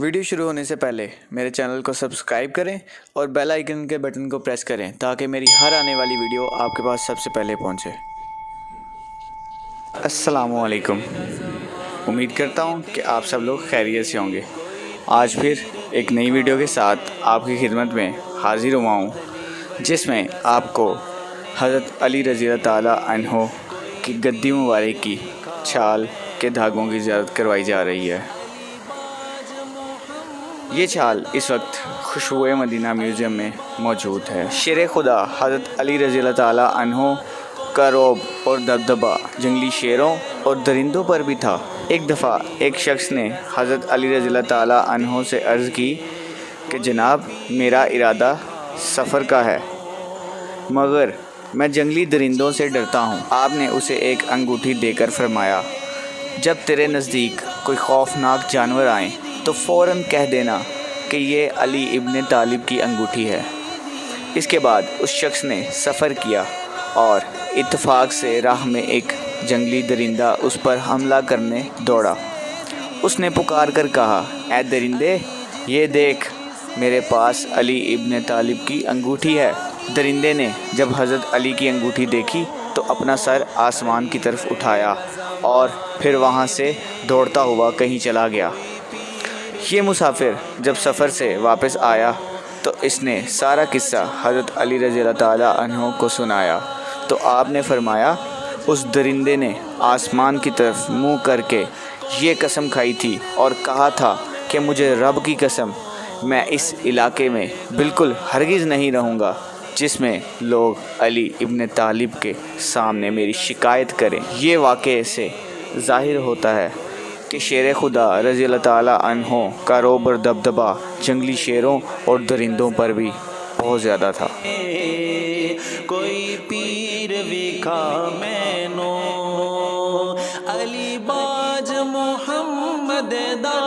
Video शुरू होने से पहले मेरे चैनल को सब्सक्राइब करें और बेल आइकन के बटन को प्रेस करें ताकि मेरी हर आने वाली वीडियो आपके पास सबसे पहले पहुंचे। अस्सलामु अलैकुम। उम्मीद करता हूं कि आप सब लोग खैरियत से होंगे। आज फिर एक नई वीडियो के साथ आपकी खिदमत में हाजिर हुआ हूँ, जिसमें आपको हज़रत अली रज़ी अल्लाह ताला अन्हो की गद्दी मुबारक की छाल के धागों की ज़ियारत करवाई जा रही है। ये छाल इस वक्त खुशबू मदीना म्यूज़ियम में मौजूद है। शेर खुदा हज़रत अली रज़ी अल्लाह ताला अन्हो का रौब और दबदबा जंगली शेरों और दरिंदों पर भी था। एक दफ़ा एक शख्स ने हज़रत अली रज़ी अल्लाह ताला अन्हो से अर्ज़ की कि जनाब, मेरा इरादा सफ़र का है मगर मैं जंगली दरिंदों से डरता हूँ। आपने उसे एक अंगूठी देकर फरमाया, जब तेरे नज़दीक कोई खौफनाक जानवर आए तो फ़ौरन कह देना कि ये अली इब्न तालिब की अंगूठी है। इसके बाद उस शख्स ने सफ़र किया और इत्तेफाक से राह में एक जंगली दरिंदा उस पर हमला करने दौड़ा। उसने पुकार कर कहा, ऐ दरिंदे, ये देख, मेरे पास अली इब्न तालिब की अंगूठी है। दरिंदे ने जब हज़रत अली की अंगूठी देखी तो अपना सर आसमान की तरफ उठाया और फिर वहाँ से दौड़ता हुआ कहीं चला गया। ये मुसाफिर जब सफ़र से वापस आया तो इसने सारा किस्सा हज़रत अली रज़ी अल्लाह ताला अन्हो को सुनाया तो आपने फरमाया, उस दरिंदे ने आसमान की तरफ मुँह करके ये कसम खाई थी और कहा था कि मुझे रब की कसम, मैं इस इलाके में बिल्कुल हरगिज़ नहीं रहूँगा जिसमें लोग अली इब्न तालिब के सामने मेरी शिकायत करें। ये वाक़े से ज़ाहिर होता है कि शेर खुदा रज़ी अल्लाह ताला अन्हो का रौब और दबदबा जंगली शेरों और दरिंदों पर भी बहुत ज़्यादा था। कोई पीर विखा मैनो अली बाज मोहम्मद दा